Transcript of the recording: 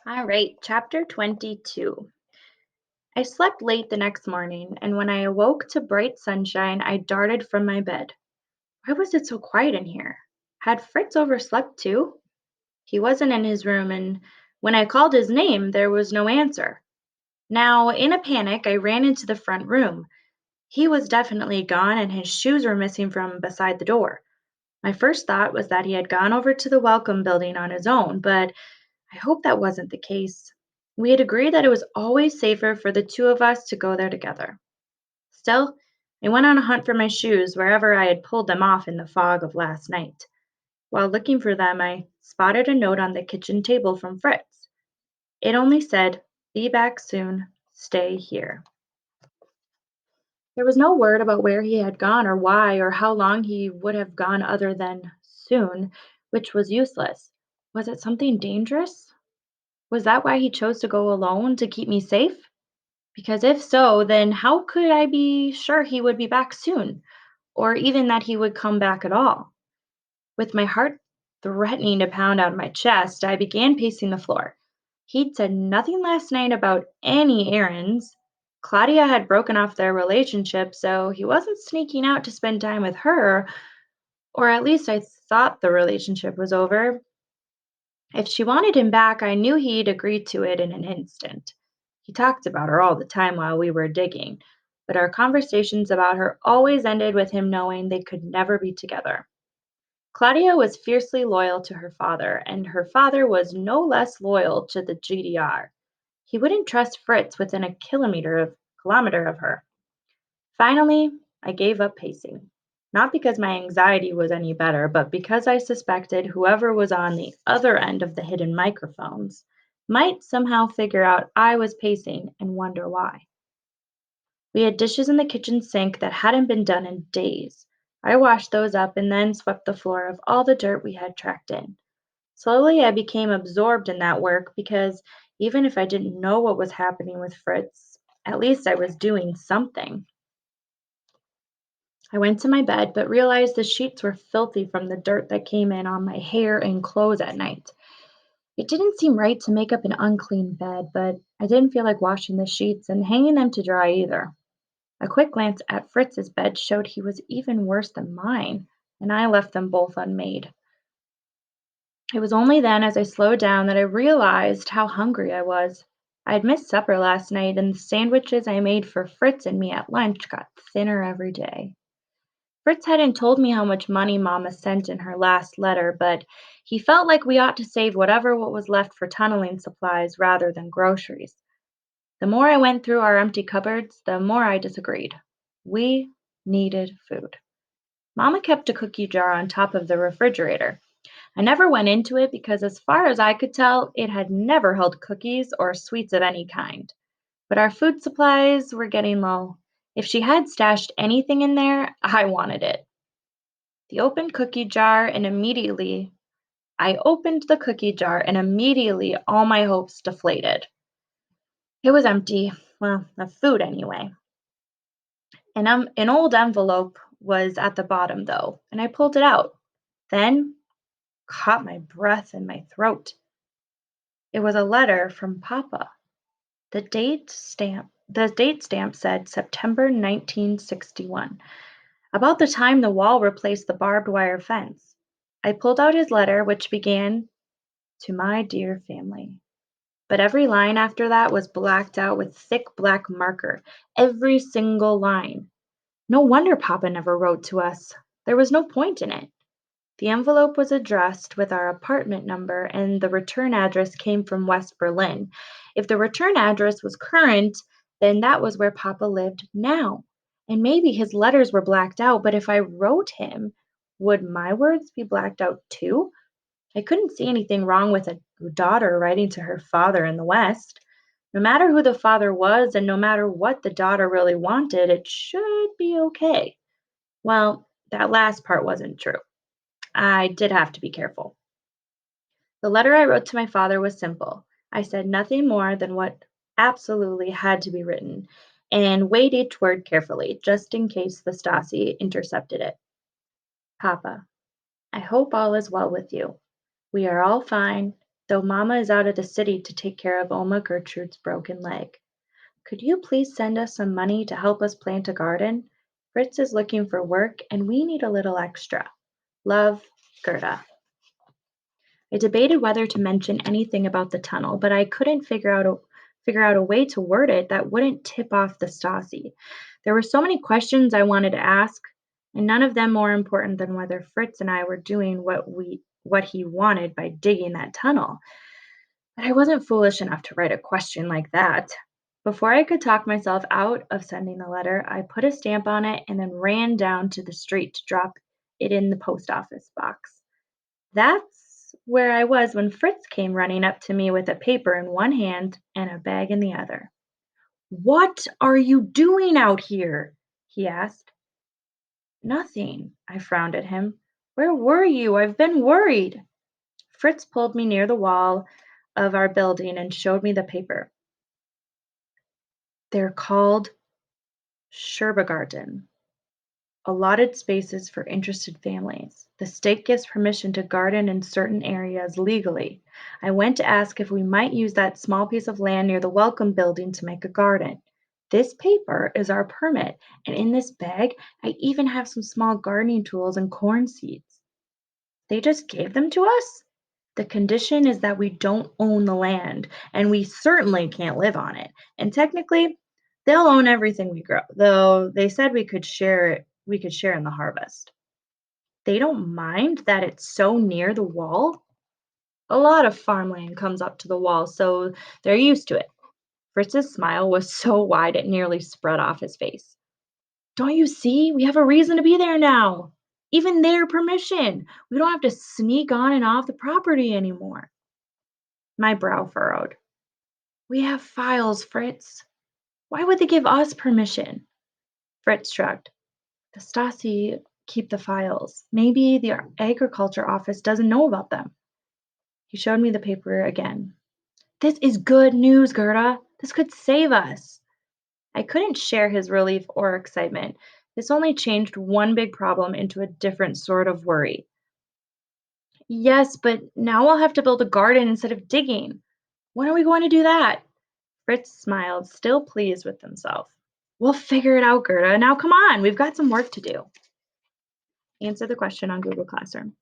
All right, chapter 22. I slept late the next morning, and when I awoke to bright sunshine, I darted from my bed. Why was it so quiet in here? Had Fritz overslept too? He wasn't in his room, and when I called his name, there was no answer. Now, in a panic, I ran into the front room. He was definitely gone, and his shoes were missing from beside the door. My first thought was that he had gone over to the welcome building on his own, but I hope that wasn't the case. We had agreed that it was always safer for the two of us to go there together. Still, I went on a hunt for my shoes wherever I had pulled them off in the fog of last night. While looking for them, I spotted a note on the kitchen table from Fritz. It only said, "Be back soon. Stay here." There was no word about where he had gone or why or how long he would have gone other than soon, which was useless. Was it something dangerous? Was that why he chose to go alone to keep me safe? Because if so, then how could I be sure he would be back soon, or even that he would come back at all? With my heart threatening to pound out of my chest, I began pacing the floor. He'd said nothing last night about any errands. Claudia had broken off their relationship, so he wasn't sneaking out to spend time with her, or at least I thought the relationship was over. If she wanted him back, I knew he'd agree to it in an instant. He talked about her all the time while we were digging, but our conversations about her always ended with him knowing they could never be together. Claudia was fiercely loyal to her father, and her father was no less loyal to the GDR. He wouldn't trust Fritz within a kilometer of her. Finally, I gave up pacing. Not because my anxiety was any better, but because I suspected whoever was on the other end of the hidden microphones might somehow figure out I was pacing and wonder why. We had dishes in the kitchen sink that hadn't been done in days. I washed those up and then swept the floor of all the dirt we had tracked in. Slowly, I became absorbed in that work because even if I didn't know what was happening with Fritz, at least I was doing something. I went to my bed, but realized the sheets were filthy from the dirt that came in on my hair and clothes at night. It didn't seem right to make up an unclean bed, but I didn't feel like washing the sheets and hanging them to dry either. A quick glance at Fritz's bed showed he was even worse than mine, and I left them both unmade. It was only then, as I slowed down, that I realized how hungry I was. I had missed supper last night, and the sandwiches I made for Fritz and me at lunch got thinner every day. Fritz hadn't told me how much money Mama sent in her last letter, but he felt like we ought to save whatever what was left for tunneling supplies rather than groceries. The more I went through our empty cupboards, the more I disagreed. We needed food. Mama kept a cookie jar on top of the refrigerator. I never went into it because, as far as I could tell, it had never held cookies or sweets of any kind. But our food supplies were getting low. If she had stashed anything in there, I wanted it. The open cookie jar and immediately I opened the cookie jar and immediately all my hopes deflated. It was empty. Well, of food anyway. An old envelope was at the bottom though, and I pulled it out. Then caught my breath in my throat. It was a letter from Papa. The date stamp said September 1961, about the time the wall replaced the barbed wire fence. I pulled out his letter, which began, "To my dear family." But every line after that was blacked out with thick black marker. Every single line. No wonder Papa never wrote to us. There was no point in it. The envelope was addressed with our apartment number, and the return address came from West Berlin. If the return address was current, then that was where Papa lived now. And maybe his letters were blacked out, but if I wrote him, would my words be blacked out too? I couldn't see anything wrong with a daughter writing to her father in the West. No matter who the father was and no matter what the daughter really wanted, it should be okay. Well, that last part wasn't true. I did have to be careful. The letter I wrote to my father was simple. I said nothing more than what absolutely had to be written and weighed each word carefully, just in case the Stasi intercepted it. Papa, I hope all is well with you. We are all fine. though Mama is out of the city to take care of Oma Gertrude's broken leg. Could you please send us some money to help us plant a garden? Fritz is looking for work and we need a little extra. Love, Gerda. I debated whether to mention anything about the tunnel, but I couldn't figure out a way to word it that wouldn't tip off the Stasi. There were so many questions I wanted to ask, and none of them more important than whether Fritz and I were doing what he wanted by digging that tunnel. But I wasn't foolish enough to write a question like that. Before I could talk myself out of sending the letter, I put a stamp on it and then ran down to the street to drop it in the post office box. That's where I was when Fritz came running up to me with a paper in one hand and a bag in the other. "What are you doing out here?" he asked. "Nothing." I frowned at him. "Where were you? I've been worried." Fritz pulled me near the wall of our building and showed me the paper. They're called Scherbergarten, allotted spaces for interested families. The state gives permission to garden in certain areas legally. I went to ask if we might use that small piece of land near the Welcome Building to make a garden. This paper is our permit, and in this bag, I even have some small gardening tools and corn seeds. They just gave them to us? The condition is that we don't own the land, and we certainly can't live on it. And technically, they'll own everything we grow, though they said we could share in the harvest. They don't mind that it's so near the wall. A lot of farmland comes up to the wall, so they're used to it. Fritz's smile was so wide it nearly spread off his face. Don't you see? We have a reason to be there now. Even their permission. We don't have to sneak on and off the property anymore. My brow furrowed. We have files, Fritz. Why would they give us permission? Fritz shrugged. The Stasi keep the files. Maybe the agriculture office doesn't know about them. He showed me the paper again. This is good news, Gerda. This could save us. I couldn't share his relief or excitement. This only changed one big problem into a different sort of worry. Yes, but now I'll have to build a garden instead of digging. When are we going to do that? Fritz smiled, still pleased with himself. We'll figure it out, Gerda. Now come on, we've got some work to do. Answer the question on Google Classroom.